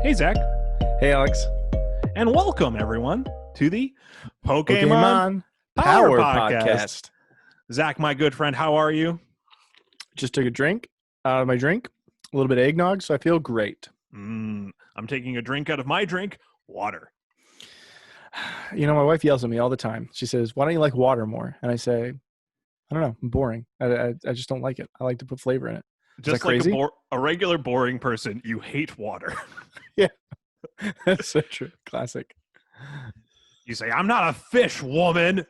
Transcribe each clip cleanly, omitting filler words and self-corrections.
Hey, Zach, Hey, Alex. and welcome, everyone, to the Pokemon Pokemon Power Power Podcast. Zach, my good friend, how are you? Just took a drink out of my drink, a little bit of eggnog, so I feel great. I'm taking a drink out of my drink, water. You know, my wife yells at me all the time. She says, "Why don't you like water more?" And I say, "I don't know. I'm boring. I just don't like it. I like to put flavor in it." Is that Just like crazy? a regular boring person, you hate water. Yeah, that's so true. Classic. You say, I'm not a fish, woman.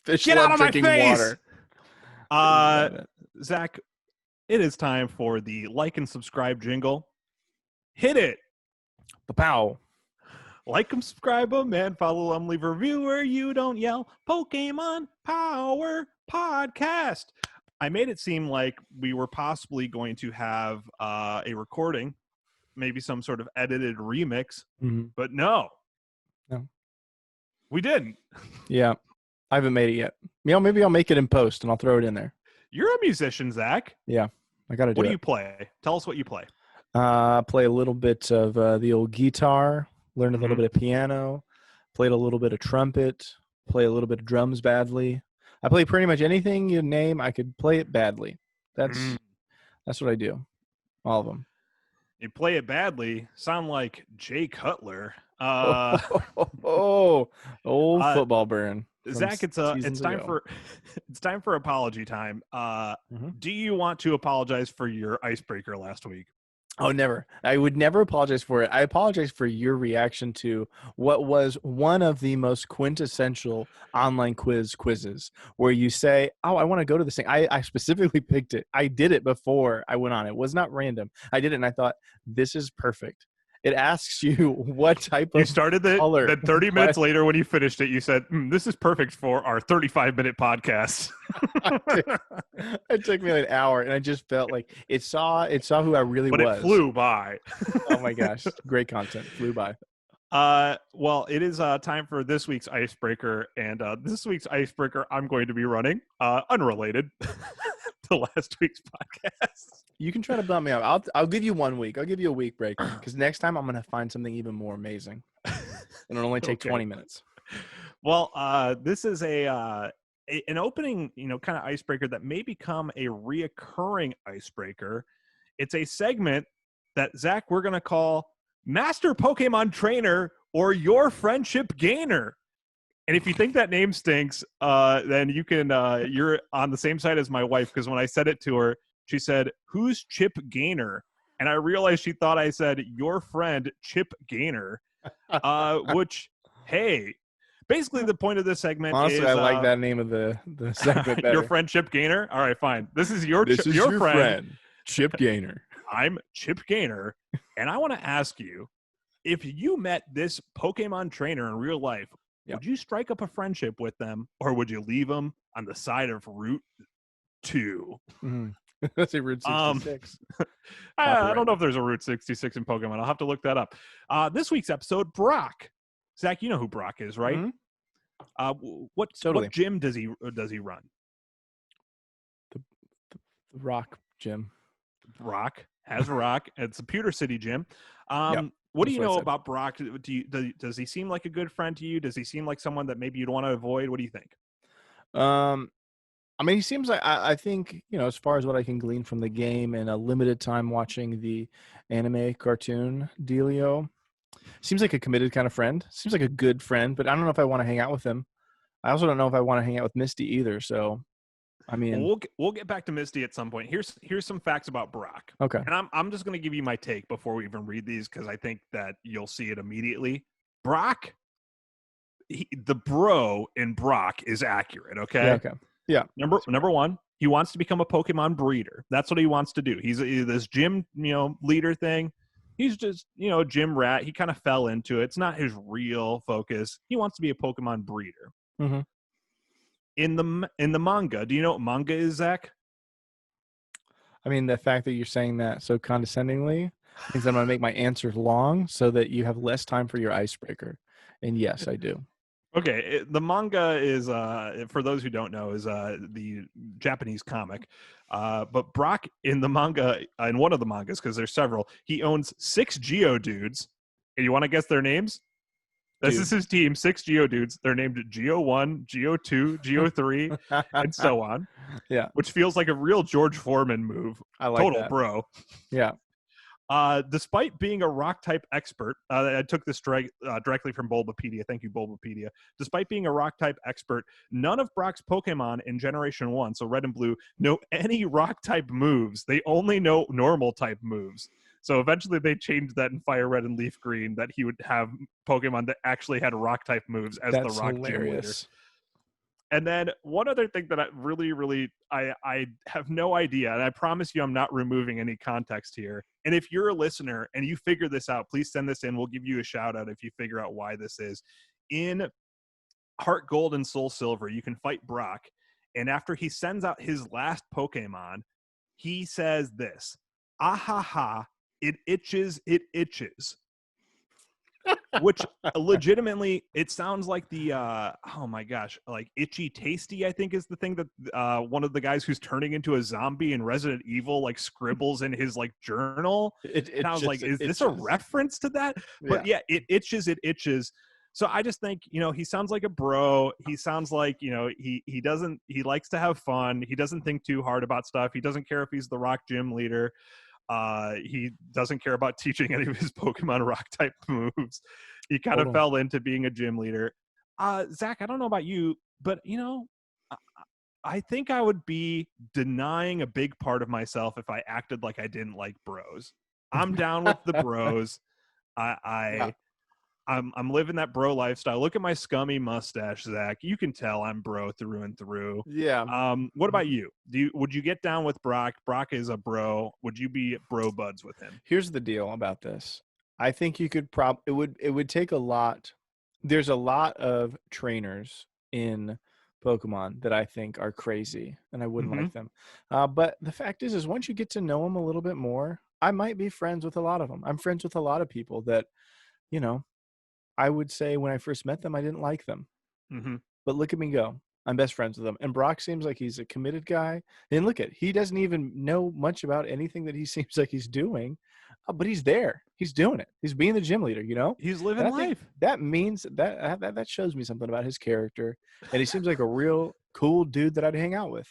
Fish Get love out of my drinking face! water. Zach, it is time for the like and subscribe jingle. Hit it! Pow. Like them, subscribe them, and follow them. Leave a review where you don't yell. Pokemon Power Podcast. I made it seem like we were possibly going to have a recording, maybe some sort of edited remix, but no. No. We didn't. Yeah, I haven't made it yet. You know, maybe I'll make it in post and I'll throw it in there. You're a musician, Zach. Yeah, I got to do What it. do you play? Tell us what you play. Play a little bit of the old guitar, learned a little bit of piano, played a little bit of trumpet, play a little bit of drums badly. I play pretty much anything you name. I could play it badly. That's what I do. All of them. You play it badly. Sound like Jay Cutler. Old football burn. Zach, it's time for it's time for apology time. Do you want to apologize for your icebreaker last week? Oh, never. I would never apologize for it. I apologize for your reaction to what was one of the most quintessential online quizzes where you say, "Oh, I want to go to this thing." I specifically picked it. I did it before I went on. It was not random. I did it and I thought, this is perfect. It asks you what type of You started it, color. then 30 minutes later when you finished it, you said, this is perfect for our 35-minute podcast. It took me like an hour, and I just felt like it saw who I really but was. It flew by. Oh my gosh. Great content. Flew by. Well, it is time for this week's icebreaker, and this week's icebreaker I'm going to be running, unrelated to last week's podcast. You can try to bump me up. I'll give you 1 week. I'll give you a week break because next time I'm going to find something even more amazing. And it'll only take 20 minutes. Well, this is an opening, kind of icebreaker that may become a reoccurring icebreaker. It's a segment that, Zach, we're going to call Master Pokemon Trainer or Your Friendship Gainer. And if you think that name stinks, then you can you're on the same side as my wife, because when I said it to her, she said, "Who's Chip Gainer?" And I realized she thought I said your friend Chip Gainer, which, hey, basically the point of this segment honestly, is... I like that name of the segment better. Your friend Chip Gainer? All right, fine. This is your friend, Chip Gainer. I'm Chip Gainer, and I want to ask you, if you met this Pokemon trainer in real life, would you strike up a friendship with them, or would you leave them on the side of Route 2? Let's say Route 66. I don't know if there's a Route 66 in Pokemon. I'll have to look that up. This week's episode, Brock. Zach, you know who Brock is, right? What gym does he run? The Rock gym. Brock has a Rock. It's a Pewter City gym. What do you know about Brock? Does he seem like a good friend to you? Does he seem like someone that maybe you'd want to avoid? What do you think? I mean, he seems like, I think, as far as what I can glean from the game and a limited time watching the anime cartoon dealio, seems like a committed kind of friend. Seems like a good friend, but I don't know if I want to hang out with him. I also don't know if I want to hang out with Misty either. So, I mean, we'll get back to Misty at some point. Here's some facts about Brock. Okay. And I'm just going to give you my take before we even read these, because I think that you'll see it immediately. Brock, the bro in Brock is accurate. Okay. Yeah, okay. Yeah. Number one, he wants to become a Pokemon breeder. That's what he wants to do. He's this gym, leader thing. He's just, a gym rat. He kind of fell into it. It's not his real focus. He wants to be a Pokemon breeder. Mm-hmm. In the manga, do you know what manga is, Zach? I mean, the fact that you're saying that so condescendingly means I'm going to make my answers long so that you have less time for your icebreaker. And yes, I do. Okay, the manga is for those who don't know is the Japanese comic, but Brock in the manga in one of the mangas because there's several, he owns 6 Geodudes. And you want to guess their names? This is Dude. his team, 6 Geodudes. They're named Geo1, Geo2, Geo3, and so on. Yeah, Which feels like a real George Foreman move. I like Total that. bro. Yeah. Despite being a rock type expert, I took this directly from Bulbapedia. Thank you, Bulbapedia. Despite being a rock type expert, none of Brock's Pokemon in Generation 1, so Red and Blue, know any rock type moves. They only know normal type moves. So eventually they changed that in Fire Red and Leaf Green that he would have Pokemon that actually had rock type moves as the That's rock gym leader. hilarious. And then one other thing that I really, I have no idea, and I promise you I'm not removing any context here. And if you're a listener and you figure this out, please send this in. We'll give you a shout out if you figure out why this is. In Heart Gold and Soul Silver, you can fight Brock. And after he sends out his last Pokemon, he says this, "Ah ha ha, it itches, it itches." Which legitimately, it sounds like the oh my gosh, like Itchy Tasty, I think is the thing that one of the guys who's turning into a zombie in Resident Evil like scribbles in his like journal. And I was like, is this a reference to that? But yeah, it itches, it itches. So I just think, he sounds like a bro. He sounds like, he likes to have fun. He doesn't think too hard about stuff. He doesn't care if he's the rock gym leader. He doesn't care about teaching any of his Pokemon rock type moves. He kind of fell into being a gym leader. Zach, I don't know about you, but I think I would be denying a big part of myself if I acted like I didn't like bros. I'm down with the bros. I'm living that bro lifestyle. Look at my scummy mustache, Zach. You can tell I'm bro through and through. Yeah. What about you? Would you get down with Brock? Brock is a bro. Would you be bro buds with him? Here's the deal about this. I think you could it would take a lot. There's a lot of trainers in Pokemon that I think are crazy and I wouldn't like them. But the fact is once you get to know them a little bit more, I might be friends with a lot of them. I'm friends with a lot of people that, I would say when I first met them, I didn't like them. But look at me go. I'm best friends with them. And Brock seems like he's a committed guy. And look he doesn't even know much about anything that he seems like he's doing, but he's there. He's doing it. He's being the gym leader, He's living life. That means that shows me something about his character. And he seems like a real cool dude that I'd hang out with.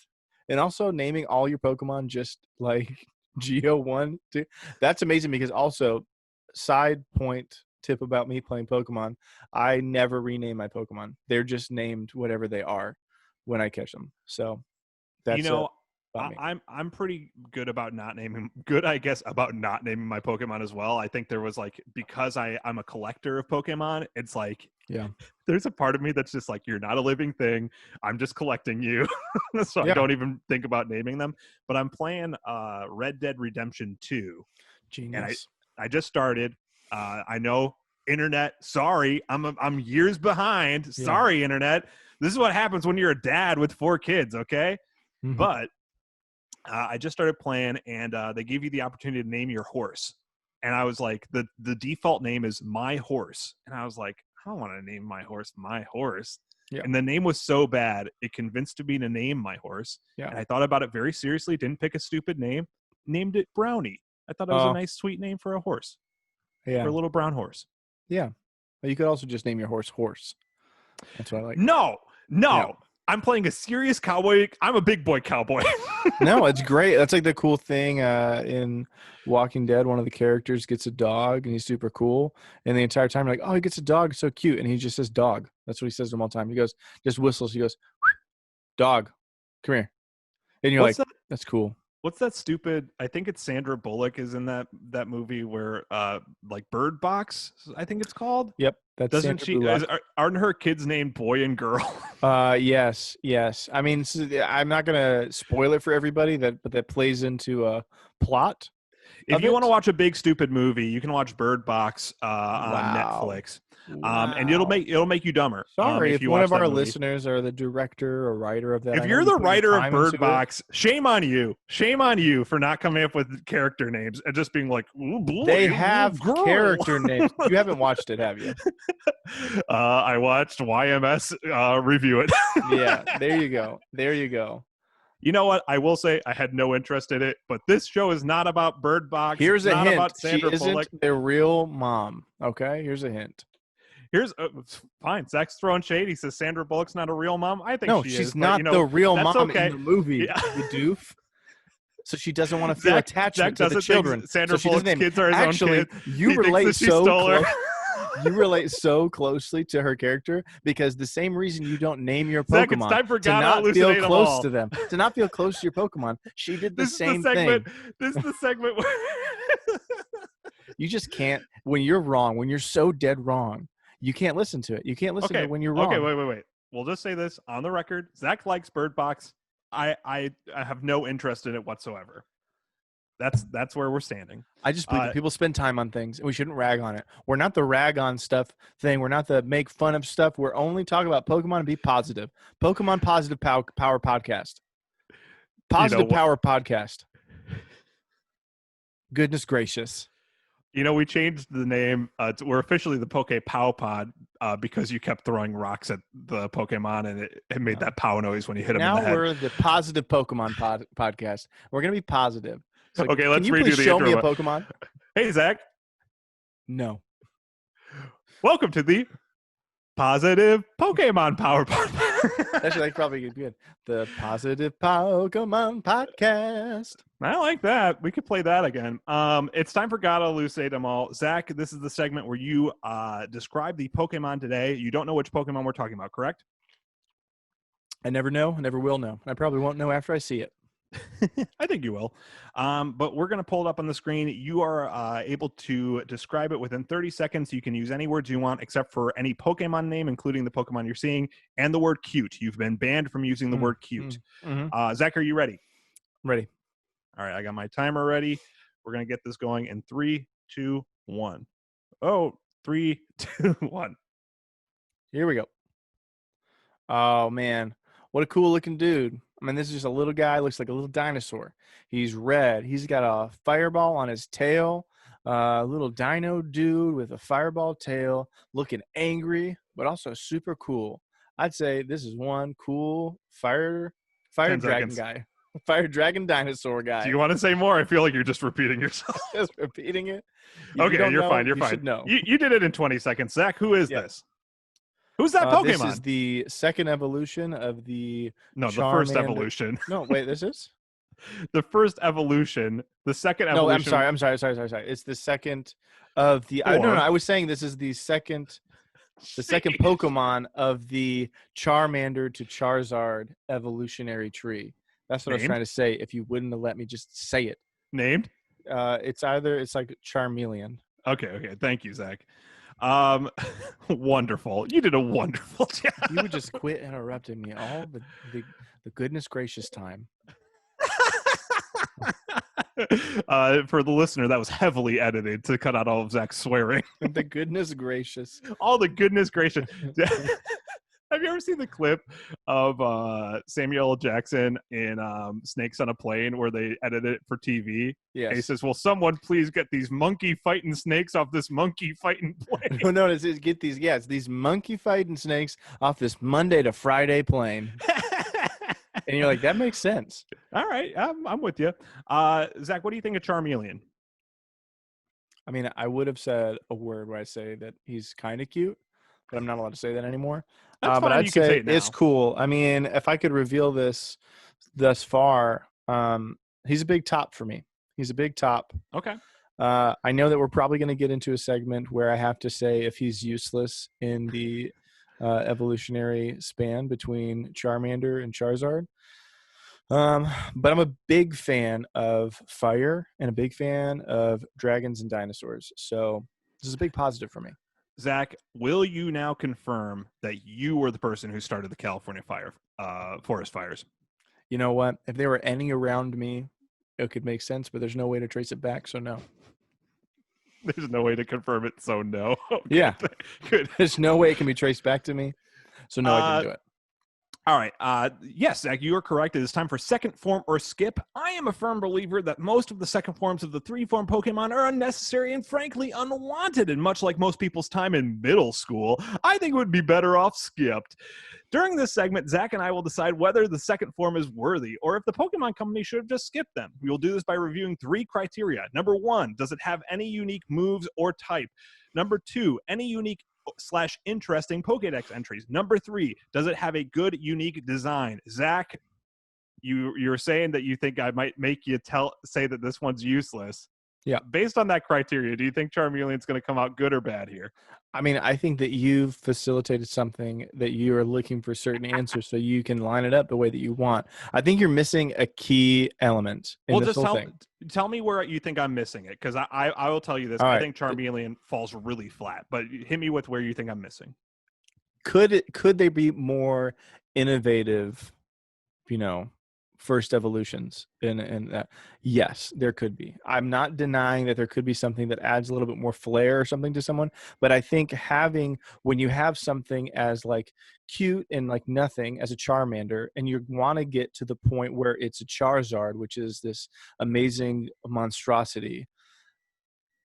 And also naming all your Pokemon just like Geo1, 2. That's amazing because also side point tip about me playing Pokemon, I never rename my Pokemon. They're just named whatever they are when I catch them. So that's I'm pretty good about not naming about not naming my Pokemon as well. I think there was because I'm a collector of Pokemon, it's like there's a part of me that's just like, you're not a living thing. I'm just collecting you. So I don't even think about naming them. But I'm playing Red Dead Redemption 2. Genius. And I just started. I know, internet. Sorry, I'm years behind. Sorry, internet. This is what happens when you're a dad with 4 kids. Okay, but I just started playing, and they give you the opportunity to name your horse. And I was like, the default name is My Horse, and I was like, I don't want to name my horse My Horse. Yeah. And the name was so bad, it convinced me to name my horse. Yeah. And I thought about it very seriously. Didn't pick a stupid name. Named it Brownie. I thought it was a nice, sweet name for a horse. Yeah. For a little brown horse. Yeah. But you could also just name your horse Horse. That's what I like. No. Yeah. I'm playing a serious cowboy. I'm a big boy cowboy. No, it's great. That's like the cool thing in Walking Dead. One of the characters gets a dog, and he's super cool. And the entire time, you're like, oh, he gets a dog, so cute. And he just says dog. That's what he says to him all the time. He goes, just whistles. He goes, dog, come here. And you're that's cool. What's that stupid? I think it's Sandra Bullock is in that movie where like Birdbox, I think it's called. Yep. Doesn't she? Aren't her kids named boy and girl? Yes. I mean, I'm not gonna spoil it for everybody. But that plays into a plot. If you want to watch a big stupid movie, you can watch Birdbox on Wow. Netflix, Wow. and it'll make you dumber. Sorry if if you one watch of that our movie. listeners or the director or writer of that. If I know you're you the put your writer of time into it. Birdbox, shame on you. Shame on you for not coming up with character names and just being like, "Ooh, boy, They ooh, have girl." character names. You haven't watched it, have you? I watched YMS review it. Yeah, there you go. There you go. You know what? I will say I had no interest in it, but this show is not about Birdbox. Here's It's a not hint. about She Sandra isn't Bullock. their real mom. Okay, here's a hint. Here's fine. Zach's throwing shade. He says Sandra Bullock's not a real mom. I think No, she she's is. not but, the real that's mom okay. in the movie, Yeah. you doof. So she doesn't want to feel attachment to the children. Sandra so she doesn't Bullock's name. kids are his Actually, own kids. you He thinks relate that she so stole her. You relate so closely to her character because the same reason you don't name your Zach, it's Pokemon time for to God to not feel elucidate them close all. to them, to not feel close to your Pokemon. She did the This same is the segment. thing. This is the segment where You just can't. When you're wrong, when you're so dead wrong, you can't listen to it. You can't listen to it when you're wrong. Okay, wait. We'll just say this on the record. Zach likes Birdbox. I have no interest in it whatsoever. That's where we're standing. I just believe that people spend time on things, and we shouldn't rag on it. We're not the rag on stuff thing. We're not the make fun of stuff. We're only talking about Pokemon and be positive. Pokemon Positive Power Podcast. Positive Power Podcast. Goodness gracious. We changed the name. We're officially the Pokepowpod because you kept throwing rocks at the Pokemon, and it made that pow noise when you hit them in the head. Now we're the Positive Pokemon Podcast. We're going to be positive. So okay, let's can you redo please the show intro. me a Pokemon? Hey, Zach. No. Welcome to the Positive Pokemon Power Podcast. Actually, that's probably good. The Positive Pokemon Podcast. I like that. We could play that again. It's time for God to elucidate them all. Zach, this is the segment where you describe the Pokemon today. You don't know which Pokemon we're talking about, correct? I never know. I never will know. I probably won't know after I see it. I think you will. But we're going to pull it up on the screen. You are able to describe it within 30 seconds. You can use any words you want except for any Pokemon name, including the Pokemon you're seeing, and the word cute. You've been banned from using the word cute. Zach, are you ready? Ready. All right, I got my timer ready. We're going to get this going in 3, 2, 1. Oh, 3, 2, 1. Here we go. Oh, man. What a cool looking dude. I mean, this is just a little guy. Looks like a little dinosaur. He's red. He's got a fireball on his tail. A little dino dude with a fireball tail, looking angry, but also super cool. I'd say this is one cool fire dragon guy. Fire dragon dinosaur guy. Do you want to say more? I feel like you're just repeating yourself. Just repeating it. Okay, you're fine. You're fine. Should know. You did it in 20 seconds. Zach, who is this? Who's that Pokemon? This is the second evolution of the the first evolution. No, wait, this is? The first evolution. The second evolution. No, I'm sorry. It's the second of the no, I was saying this is the second Pokemon of the Charmander to Charizard evolutionary tree. That's what I was trying to say. If you wouldn't have let me just say it. Named? It's like Charmeleon. Okay. Thank you, Zach. Wonderful. You did a wonderful job. You would just quit interrupting me all the goodness gracious time. For the listener, that was heavily edited to cut out all of Zach's swearing. The goodness gracious. All the goodness gracious. Have you ever seen the clip of Samuel L. Jackson in Snakes on a Plane where they edited it for TV? Yes. And he says, will someone please get these monkey fighting snakes off this monkey fighting plane? No, it's get these, it's these monkey fighting snakes off this Monday to Friday plane. And you're like, that makes sense. All right, I'm with you. Zach, what do you think of Charmeleon? I mean, I would have said a word where I say that he's kind of cute, but I'm not allowed to say that anymore. That's but fine. I'd You can say it now. It's cool. I mean, if I could reveal this thus far, he's a big top for me. He's a big top. Okay. I know that we're probably going to get into a segment where I have to say if he's useless in the evolutionary span between Charmander and Charizard. But I'm a big fan of fire and a big fan of dragons and dinosaurs. So this is a big positive for me. Zach, will you now confirm that you were the person who started the California forest fires? You know what? If there were any around me it could make sense, but there's no way to trace it back, so no. There's no way to confirm it, so no. Okay, Yeah. good. There's no way it can be traced back to me, so no, I didn't do it. All right. Yes, Zach, you are correct. It is time for second form or skip. I am a firm believer that most of the second forms of the three-form Pokemon are unnecessary and frankly unwanted. And much like most people's time in middle school, I think it would be better off skipped. During this segment, Zach and I will decide whether the second form is worthy or if the Pokemon Company should have just skipped them. We will do this by reviewing 3 criteria. Number 1, does it have any unique moves or type? Number 2, any unique / interesting Pokedex entries. Number 3, does it have a good, unique design? Zach, you're saying that you think I might make you say that this one's useless. Yeah. Based on that criteria, do you think Charmeleon's going to come out good or bad here? I mean, I think that you've facilitated something that you are looking for certain answers so you can line it up the way that you want. I think you're missing a key element in this whole thing. Tell me where you think I'm missing it, because I will tell you this. All I right. think Charmeleon falls really flat, but hit me with where you think I'm missing. Could they be more innovative, first evolutions in that? Yes, there could be. I'm not denying that there could be something that adds a little bit more flair or something to someone, but I think when you have something as like cute and like nothing as a Charmander, and you want to get to the point where it's a Charizard, which is this amazing monstrosity,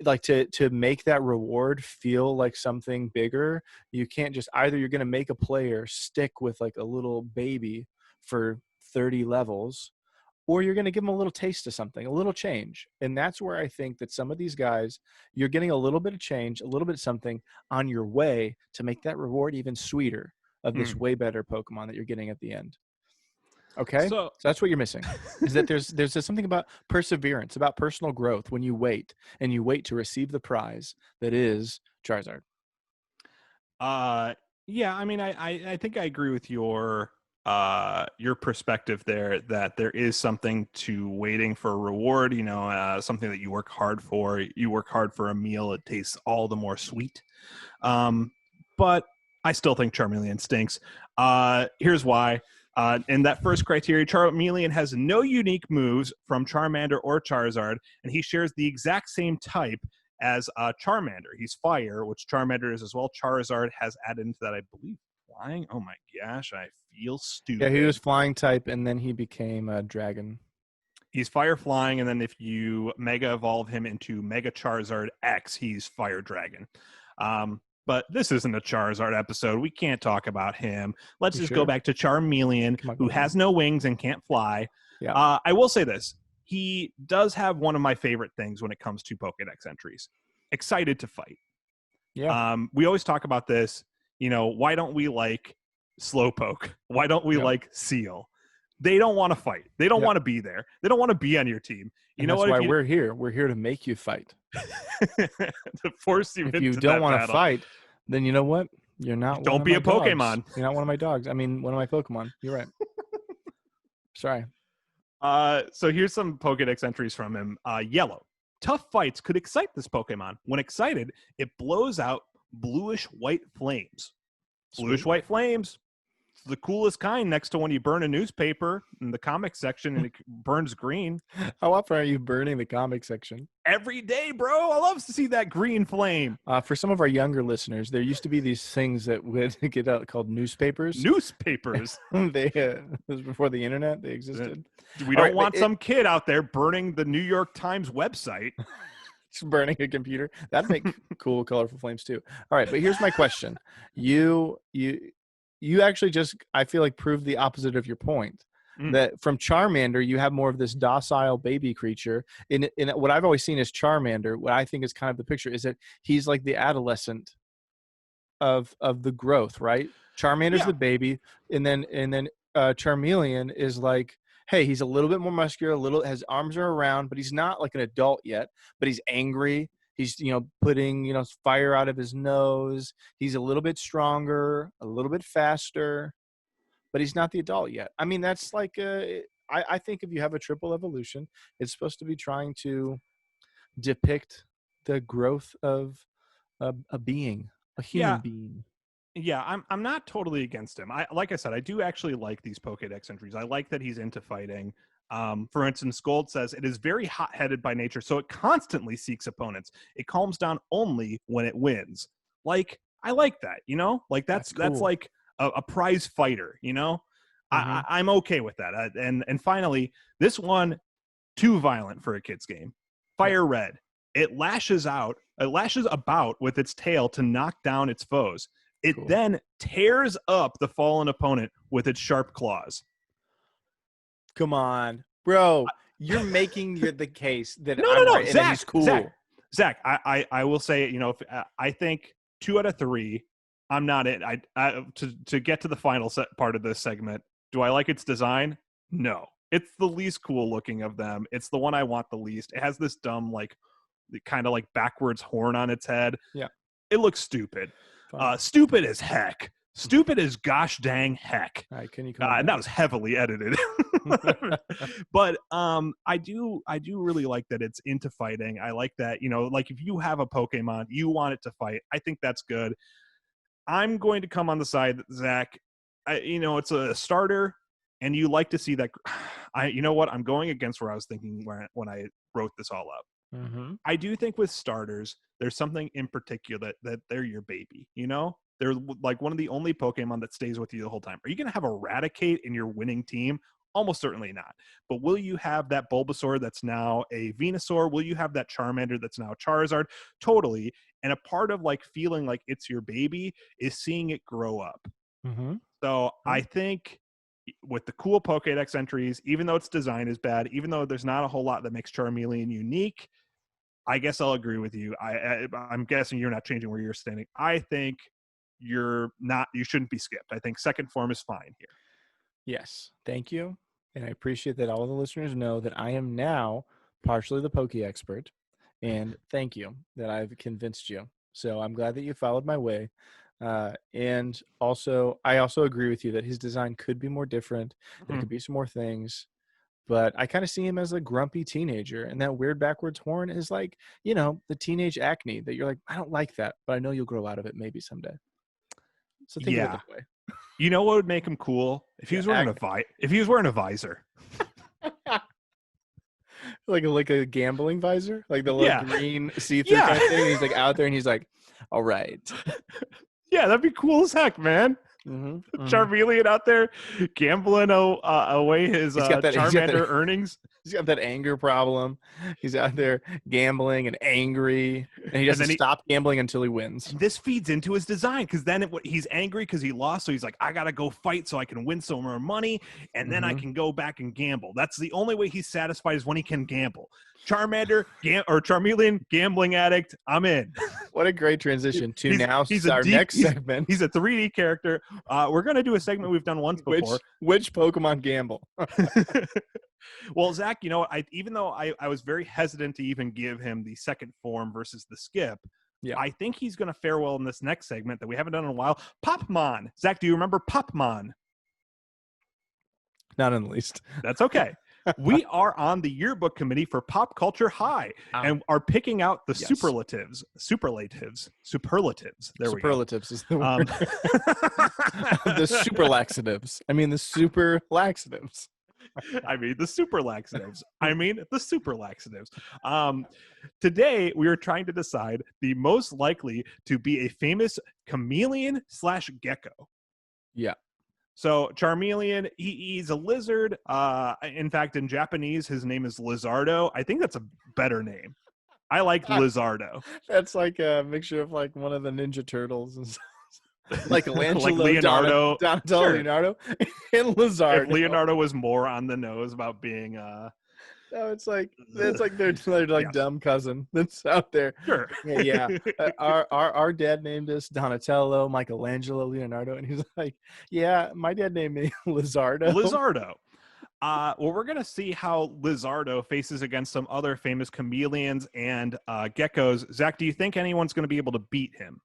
like to make that reward feel like something bigger, you can't just either you're going to make a player stick with like a little baby for 30 levels, or you're going to give them a little taste of something, a little change. And that's where I think that some of these guys, you're getting a little bit of change, a little bit of something on your way to make that reward even sweeter of this way better Pokemon that you're getting at the end. Okay, so that's what you're missing, is that there's something about perseverance, about personal growth when you wait to receive the prize that is Charizard. Yeah, I mean, I think I agree with your perspective there, that there is something to waiting for a reward, something that you work hard for. You work hard for a meal, it tastes all the more sweet. But I still think Charmeleon stinks. Here's why. In that first criteria, Charmeleon has no unique moves from Charmander or Charizard, and he shares the exact same type as Charmander. He's fire, which Charmander is as well. Charizard has added into that, I believe, flying. Oh my gosh, I feel stupid. Yeah, he was flying type, and then he became a dragon. He's fire flying, and then if you Mega Evolve him into Mega Charizard X, he's Fire Dragon. But this isn't a Charizard episode. We can't talk about him. Let's just go back to Charmeleon, who has no wings and can't fly. Yeah. I will say this. He does have one of my favorite things when it comes to Pokedex entries. Excited to fight. Yeah. We always talk about this. Why don't we like Slowpoke? Why don't we like Seal? They don't want to fight. They don't want to be there. They don't want to be on your team. That's why we're here. We're here to make you fight. To force you. If you don't want to fight, then you know what? You're not. Don't be a Pokemon. Dogs. You're not one of my dogs. I mean, one of my Pokemon. You're right. Sorry. So here's some Pokedex entries from him. Yellow. Tough fights could excite this Pokemon. When excited, it blows out bluish-white flames. Bluish-white flames. It's the coolest kind, next to when you burn a newspaper in the comic section and it burns green. How often are you burning the comic section? Every day, bro. I love to see that green flame. For some of our younger listeners, there used to be these things that would get out called newspapers. Newspapers. It was before the internet. They existed. We don't want some kid out there burning the New York Times website. Just burning a computer. That'd make cool, colorful flames too. All right, but here's my question. You actually just, I feel like, proved the opposite of your point. That from Charmander, you have more of this docile baby creature. In what I've always seen as Charmander, what I think is kind of the picture is that he's like the adolescent of the growth, right? Charmander's the baby, and then Charmeleon is like, hey, he's a little bit more muscular, his arms are around, but he's not like an adult yet, but he's angry. He's, putting, fire out of his nose. He's a little bit stronger, a little bit faster, but he's not the adult yet. I mean, that's like, I think if you have a triple evolution, it's supposed to be trying to depict the growth of a being, a human being. Yeah, I'm not totally against him. Like I said, I do actually like these Pokédex entries. I like that he's into fighting. For instance, Gold says it is very hot-headed by nature, so it constantly seeks opponents. It calms down only when it wins. Like, I like that, you know? Like that's cool. like a prize fighter, you know? I'm okay with that. And finally, this one, too violent for a kid's game. Fire Red. It lashes about with its tail to knock down its foes. It then tears up the fallen opponent with its sharp claws. Come on, bro. You're making the case that no, right, Zach, and that he's cool. Zach, I will say, you know, if, I think 2 out of 3, I'm not in. To get to the final part of this segment, do I like its design? No. It's the least cool looking of them. It's the one I want the least. It has this dumb, like, kind of like backwards horn on its head. Yeah. It looks stupid. Stupid as heck. Stupid as gosh dang heck. All right, can you and that was heavily edited. But I do really like that it's into fighting. I like that, you know, like if you have a Pokemon, you want it to fight. I think that's good. I'm going to come on the side that Zach, you know, it's a starter, and you like to see that. You know what? I'm going against where I was thinking when I wrote this all up. Mm-hmm. I do think with starters, there's something in particular that they're your baby, you know? They're like one of the only Pokemon that stays with you the whole time. Are you going to have Eradicate in your winning team? Almost certainly not. But will you have that Bulbasaur that's now a Venusaur? Will you have that Charmander that's now Charizard? Totally. And a part of like feeling like it's your baby is seeing it grow up. Mm-hmm. So I think with the cool Pokédex entries, even though its design is bad, even though there's not a whole lot that makes Charmeleon unique, I guess I'll agree with you. I'm guessing you're not changing where you're standing. I think you shouldn't be skipped. I think second form is fine here. Yes. Thank you. And I appreciate that all of the listeners know that I am now partially the Poke expert. And thank you that I've convinced you. So I'm glad that you followed my way. And also, I also agree with you that his design could be more different. There could be some more things. But I kind of see him as a grumpy teenager. And that weird backwards horn is like, you know, the teenage acne that you're like, I don't like that, but I know you'll grow out of it maybe someday. So think of it that way. You know what would make him cool? If he was wearing a visor. like a gambling visor? Like the little green see-through kind of thing. He's like out there and he's like, all right. Yeah, that'd be cool as heck, man. Charmeleon out there gambling away his Charmander earnings. He's got that anger problem. He's out there gambling and angry, and he doesn't stop gambling until he wins. This feeds into his design because then he's angry because he lost, so he's like, I gotta go fight so I can win some more money, and then I can go back and gamble. That's the only way he's satisfied is when he can gamble. Charmeleon, gambling addict. I'm in. What a great transition to next segment. He's a 3D character. We're gonna do a segment we've done once before. Which Pokemon gamble? Well, Zach, you know, even though I was very hesitant to even give him the second form versus the skip, I think he's going to fare well in this next segment that we haven't done in a while. Popmon. Zach, do you remember Popmon? Not in the least. That's okay. We are on the yearbook committee for Pop Culture High and are picking out the superlatives. There superlatives is the word. The super laxatives. The super laxatives. The super laxatives. Today, we are trying to decide the most likely to be a famous chameleon / gecko. Yeah. So Charmeleon, he's a lizard. In fact, in Japanese, his name is Lizardo. I think that's a better name. I like Lizardo. That's like a mixture of like one of the Ninja Turtles and like like Leonardo, Donatello, Leonardo, and Lizardo. If Leonardo was more on the nose about being no, it's like they're like dumb cousin that's out there. Sure. Yeah. Our dad named us Donatello, Michelangelo, Leonardo, and he's like, yeah, my dad named me Lizardo. Well, we're gonna see how Lizardo faces against some other famous chameleons and geckos. Zach, do you think anyone's gonna be able to beat him?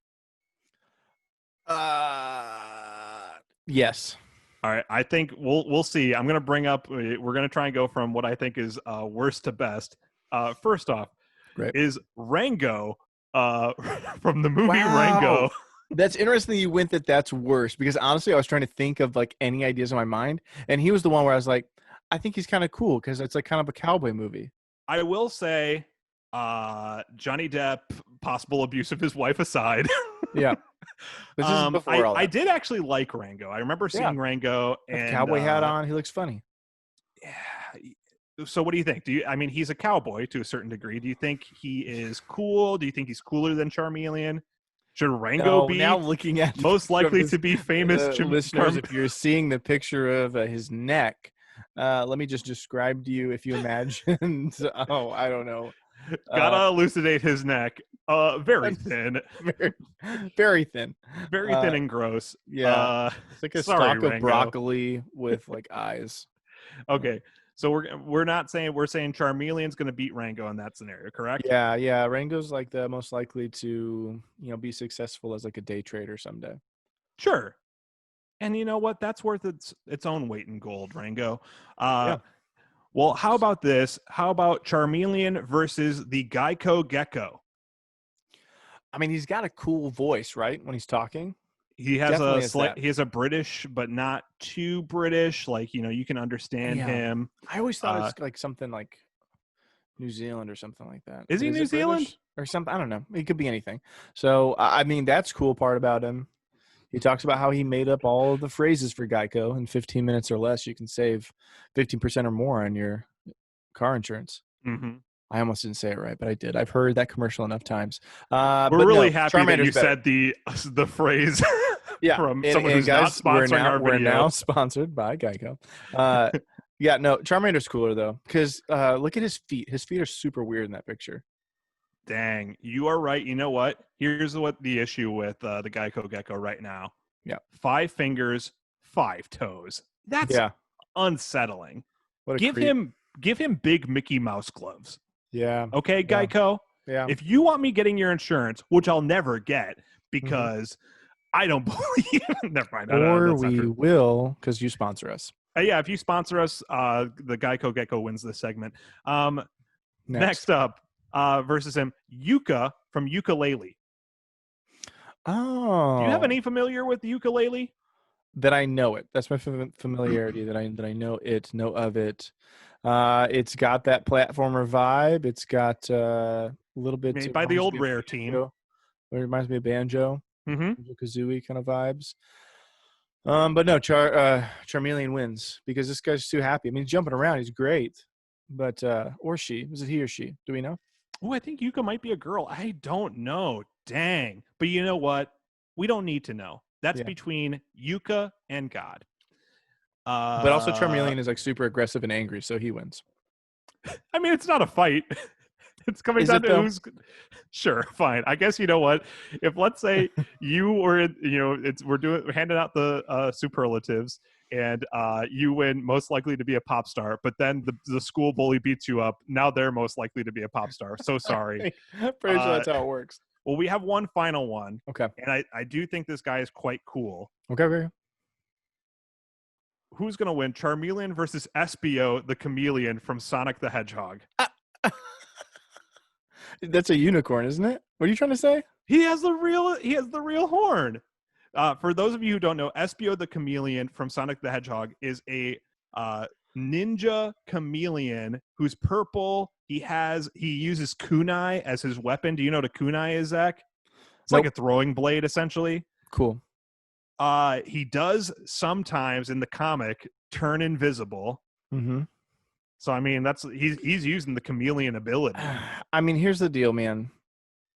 Yes. All right. I think we'll see. I'm gonna bring up. We're gonna try and go from what I think is worst to best. First off, is Rango from the movie Rango. That's interesting that you went that's worse, because honestly I was trying to think of like any ideas in my mind, and he was the one where I was like, I think he's kind of cool because it's like kind of a cowboy movie. I will say, Johnny Depp, possible abuse of his wife aside. Yeah. This is before all I that. did actually like Rango. I remember Yeah. seeing Rango, Got the and cowboy hat on. He looks funny. yeah. So what do you think? I mean, he's a cowboy to a certain degree. Do you think he is cool? Do you think he's cooler than Charmeleon? Should Rango No, now be looking at the most picture of likely his, to be famous? listeners, if you're seeing the picture of his neck, let me just describe to you. If you imagined, oh, I don't know, Gotta elucidate his neck. Very thin, very, very thin, very thin and gross. Yeah, it's like a sorry, stalk of Rango. broccoli with like eyes. Okay, so we're not saying, we're saying Charmeleon's going to beat Rango in that scenario, correct? Yeah. Rango's like the most likely to be successful as like a day trader someday. Sure. And you know what? That's worth its own weight in gold, Rango. Yeah. Well, how about this? How about Charmeleon versus the Geico Gecko? I mean, he's got a cool voice, right? When he's talking. He has Definitely a is slight. that. He has a British, but not too British. Like, you can understand him. I always thought it's like something like New Zealand or something like that. Is he New it Zealand? British or something? I don't know. It could be anything. So I mean, that's cool part about him. He talks about how he made up all of the phrases for Geico in 15 minutes or less. You can save 15% or more on your car insurance. Mm-hmm. I almost didn't say it right, but I did. I've heard that commercial enough times. We're but really no, happy that you better. said the phrase from someone who's guys, not sponsoring our video. We're now sponsored by Geico. Yeah, no, Charmander's cooler though, because look at his feet. His feet are super weird in that picture. Dang, you are right. You know what? Here's what the issue with the Geico Gecko right now. Yeah. 5 fingers, 5 toes. That's unsettling. What a give creep. him big Mickey Mouse gloves. Yeah. Okay, Geico? Yeah. If you want me getting your insurance, which I'll never get because I don't believe never mind. Or we will because you sponsor us. Yeah, if you sponsor us, the Geico Gecko wins this segment. Next up, versus him, Yuka from Ukulele. Oh. Do you have any familiar with the ukulele? That I know it. That's my familiarity. that I know of it. It's got that platformer vibe. It's got a little bit made by the old Rare team. It reminds me of Banjo, Kazooie kind of vibes. But no, Charmeleon wins because this guy's too happy. I mean, he's jumping around. He's great. But or she. Was it he or she? Do we know? Oh, I think Yuka might be a girl. I don't know. Dang. But you know what? We don't need to know. That's between Yuka and God. But also Charmeleon is like super aggressive and angry, so he wins. I mean, it's not a fight. It's coming down to who's. Sure, fine. I guess you know what? If let's say you were, we're handing out the superlatives, and you win most likely to be a pop star, but then the school bully beats you up. Now they're most likely to be a pop star. So sorry. Pretty sure that's how it works. Well, we have one final one. Okay. And I do think this guy is quite cool. Okay. Who's going to win? Charmeleon versus Espio, the chameleon from Sonic the Hedgehog. That's a unicorn, isn't it? What are you trying to say? He has the real horn. For those of you who don't know, Espio the chameleon from Sonic the Hedgehog is a ninja chameleon who's purple. He uses kunai as his weapon. Do you know what a kunai is, Zach? It's like a throwing blade, essentially. Cool. He does sometimes in the comic turn invisible. Mm-hmm. So I mean, he's using the chameleon ability. I mean, here's the deal, man.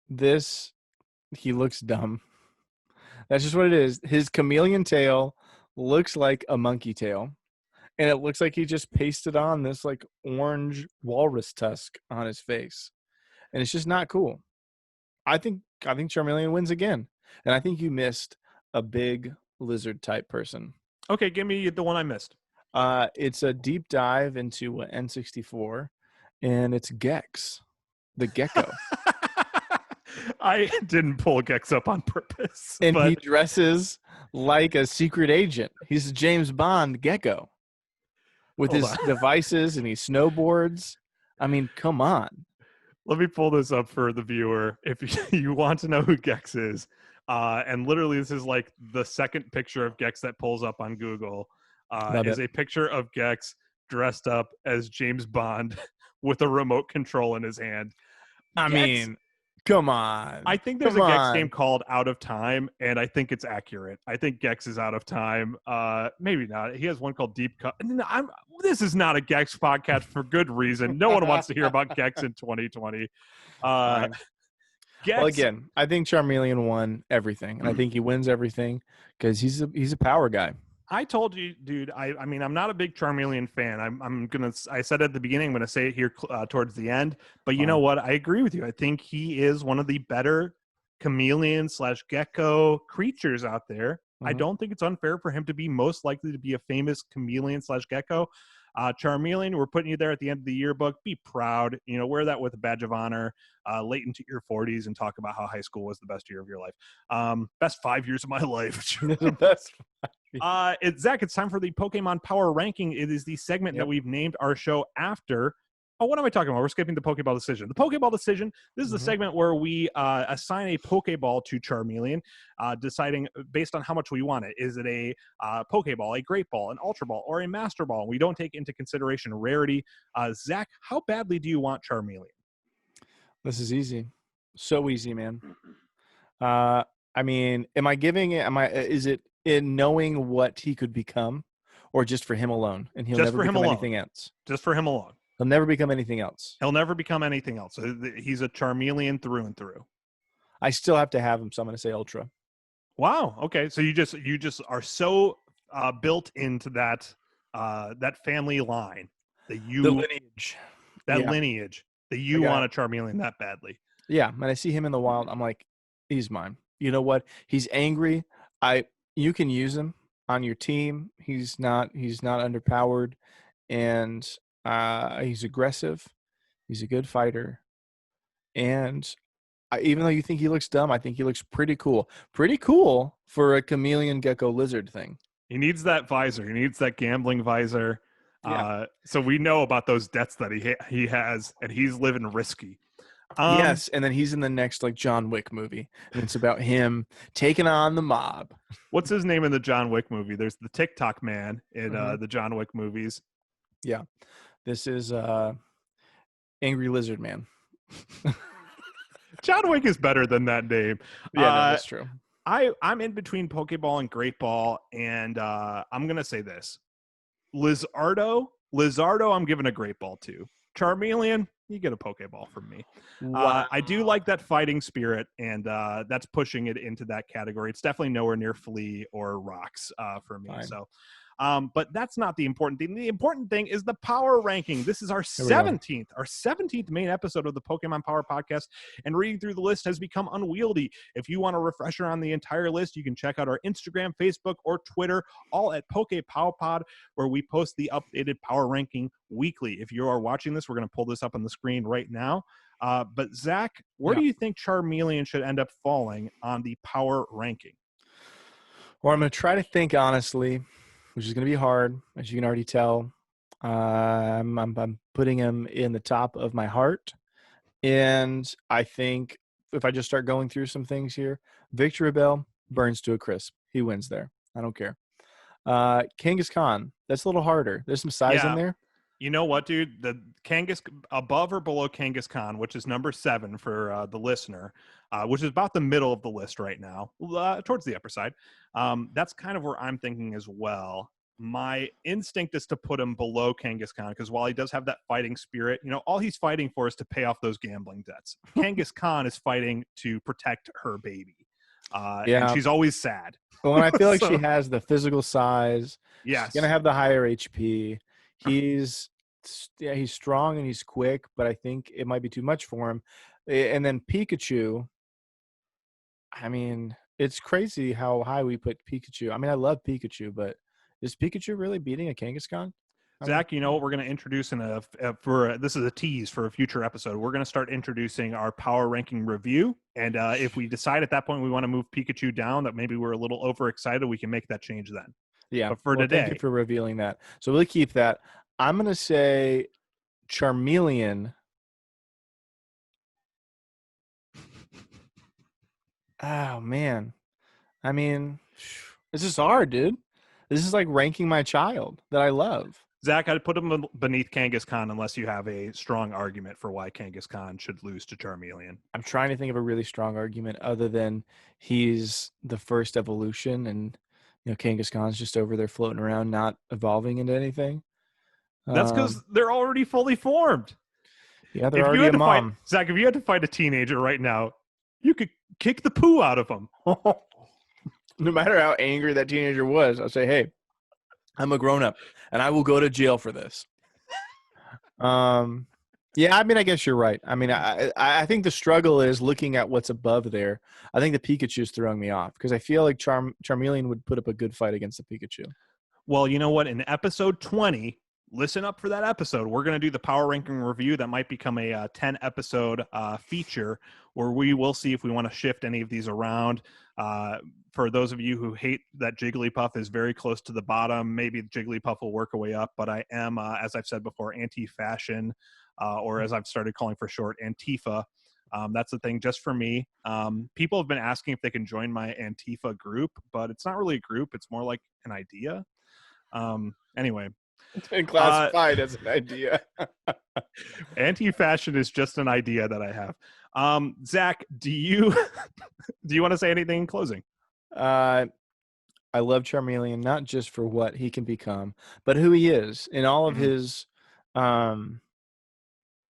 He looks dumb. That's just what it is. His chameleon tail looks like a monkey tail. And it looks like he just pasted on this like orange walrus tusk on his face. And it's just not cool. I think Charmeleon wins again. And I think you missed a big lizard type person. Okay, give me the one I missed. It's a deep dive into N64, and it's Gex, the gecko. I didn't pull Gex up on purpose. And he dresses like a secret agent. He's a James Bond gecko with his devices, and he snowboards. I mean, come on. Let me pull this up for the viewer if you want to know who Gex is. And literally, this is like the second picture of Gex that pulls up on Google. Is a picture of Gex dressed up as James Bond with a remote control in his hand. I Gex, mean, come on. I think there's Come a Gex game on. called Out of Time, and I think it's accurate. I think Gex is out of time. Maybe not. He has one called Deep Cut. This is not a Gex podcast for good reason. No one wants to hear about Gex in 2020. Fine. Gex. Well, again, I think Charmeleon won everything, and I think he wins everything because he's a power guy. I told you, dude. I mean, I'm not a big Charmeleon fan. I said at the beginning. I'm gonna say it here towards the end. But you know what? I agree with you. I think he is one of the better chameleon/gecko creatures out there. I don't think it's unfair for him to be most likely to be a famous chameleon/gecko. Charmeleon, we're putting you there at the end of the yearbook. Be proud. Wear that with a badge of honor late into your 40s and talk about how high school was the best year of your life. Best 5 years of my life. The best. Zach, it's time for the Pokemon Power Ranking. It is the segment that we've named our show after. Oh, what am I talking about? We're skipping the Pokeball decision. The Pokeball decision, this is the segment where we assign a Pokeball to Charmeleon, deciding based on how much we want it. Is it a Pokeball, a Great Ball, an Ultra Ball, or a Master Ball? We don't take into consideration rarity. Zach, how badly do you want Charmeleon? This is easy. So easy, man. I mean, is it in knowing what he could become, or just for him alone? And he'll never become anything else. Just for him alone. He'll never become anything else. He'll never become anything else. He's a Charmeleon through and through. I still have to have him, so I'm going to say Ultra. Wow. Okay. So you just are so built into that family line that the lineage, lineage that you want a Charmeleon that badly. Yeah. When I see him in the wild, I'm like, he's mine. You know what? He's angry. You can use him on your team. He's not underpowered, and he's aggressive. He's a good fighter, and even though you think he looks dumb, I think he looks pretty cool. Pretty cool for a chameleon gecko lizard thing. He needs that visor. He needs that gambling visor. Yeah. So we know about those debts that he has, and he's living risky. Yes, and then he's in the next John Wick movie, and it's about him taking on the mob. What's his name in the John Wick movie? There's the TikTok man in the John Wick movies. Yeah, this is Angry Lizard Man. John Wick is better than that name. Yeah, that's true. I'm in between Pokeball and Great Ball, and I'm gonna say this: Lizardo, I'm giving a Great Ball to. Charmeleon, you get a Pokeball from me. Wow. I do like that fighting spirit, and that's pushing it into that category. It's definitely nowhere near Flea or Rocks for me. Fine. So, but that's not the important thing. The important thing is the power ranking. This is our 17th main episode of the Pokemon Power Podcast, and reading through the list has become unwieldy. If you want a refresher on the entire list, you can check out our Instagram, Facebook, or Twitter, all at Pokepowpod, where we post the updated power ranking weekly. If you are watching this, we're going to pull this up on the screen right now. But Zach, where do you think Charmeleon should end up falling on the power ranking? Well, I'm going to try to think honestly, which is going to be hard, as you can already tell. I'm putting him in the top of my heart. And I think if I just start going through some things here, Victory Bell burns to a crisp. He wins there. I don't care. Kangaskhan, that's a little harder. There's some size in there. You know what, dude? The above or below Kangaskhan, which is number 7 for the listener, which is about the middle of the list right now, towards the upper side. That's kind of where I'm thinking as well. My instinct is to put him below Kangaskhan because while he does have that fighting spirit, all he's fighting for is to pay off those gambling debts. Kangaskhan is fighting to protect her baby. And she's always sad. Well, and I feel like she has the physical size. Yes. She's going to have the higher HP. He's strong and he's quick, but I think it might be too much for him. And then Pikachu, I mean, it's crazy how high we put Pikachu. I mean, I love Pikachu, but is Pikachu really beating a Kangaskhan? Zach, you know what we're going to introduce this is a tease for a future episode. We're going to start introducing our power ranking review. And if we decide at that point we want to move Pikachu down, that maybe we're a little overexcited, we can make that change then. Yeah. But for today. Thank you for revealing that. So we'll keep that. I'm going to say Charmeleon. Oh, man. I mean, this is hard, dude. This is like ranking my child that I love. Zach, I'd put him beneath Kangaskhan unless you have a strong argument for why Kangaskhan should lose to Charmeleon. I'm trying to think of a really strong argument other than he's the first evolution and Kangaskhan's just over there floating around, not evolving into anything. That's because they're already fully formed. Yeah, they're already a mom. Zach, if you had to fight a teenager right now, you could kick the poo out of them. No matter how angry that teenager was, I'll say, hey, I'm a grown-up, and I will go to jail for this. Yeah, I mean, I guess you're right. I mean, I think the struggle is looking at what's above there. I think the Pikachu's throwing me off because I feel like Charmeleon would put up a good fight against the Pikachu. Well, you know what? In episode 20, listen up for that episode. We're going to do the power ranking review that might become a 10-episode feature where we will see if we want to shift any of these around. For those of you who hate that Jigglypuff is very close to the bottom, maybe Jigglypuff will work a way up, but I am, as I've said before, anti-fashion, or as I've started calling for short, Antifa. That's the thing just for me. People have been asking if they can join my Antifa group, but it's not really a group. It's more like an idea. Anyway. It's been classified as an idea. Anti-fashion is just an idea that I have. Zach, do you want to say anything in closing? I love Charmeleon, not just for what he can become, but who he is in all of his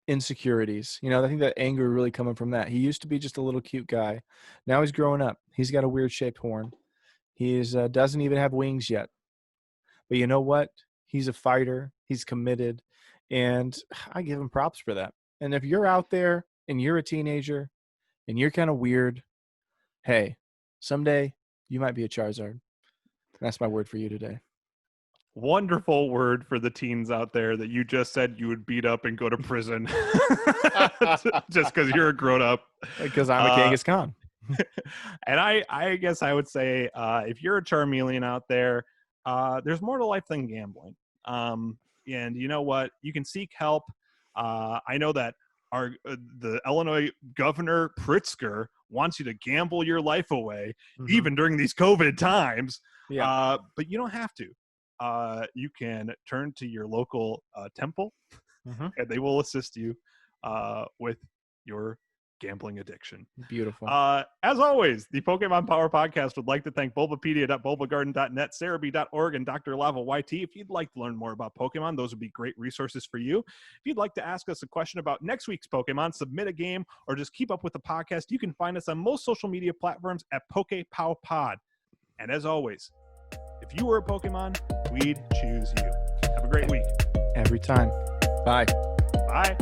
insecurities. I think that anger really coming from that. He used to be just a little cute guy. Now he's growing up. He's got a weird shaped horn. He doesn't even have wings yet. But you know what? He's a fighter. He's committed. And I give him props for that. And if you're out there and you're a teenager and you're kind of weird, hey, someday you might be a Charizard. That's my word for you today. Wonderful word for the teens out there that you just said you would beat up and go to prison just because you're a grown up. Because I'm a Kangaskhan. And I guess I would say if you're a Charmeleon out there, there's more to life than gambling. And you know what? You can seek help. I know that the Illinois Governor Pritzker wants you to gamble your life away, even during these COVID times. Yeah. But you don't have to. You can turn to your local temple, and they will assist you with your gambling addiction. Beautiful. As always, the Pokemon Power Podcast would like to thank Bulbapedia.bulbagarden.net, Cerebi.org, and Dr. Lava YT. If you'd like to learn more about Pokemon, those would be great resources for you. If you'd like to ask us a question about next week's Pokemon, submit a game, or just keep up with the podcast, you can find us on most social media platforms at Pokepowpod. And as always, if you were a Pokemon, we'd choose you. Have a great week. Every time. Bye. Bye.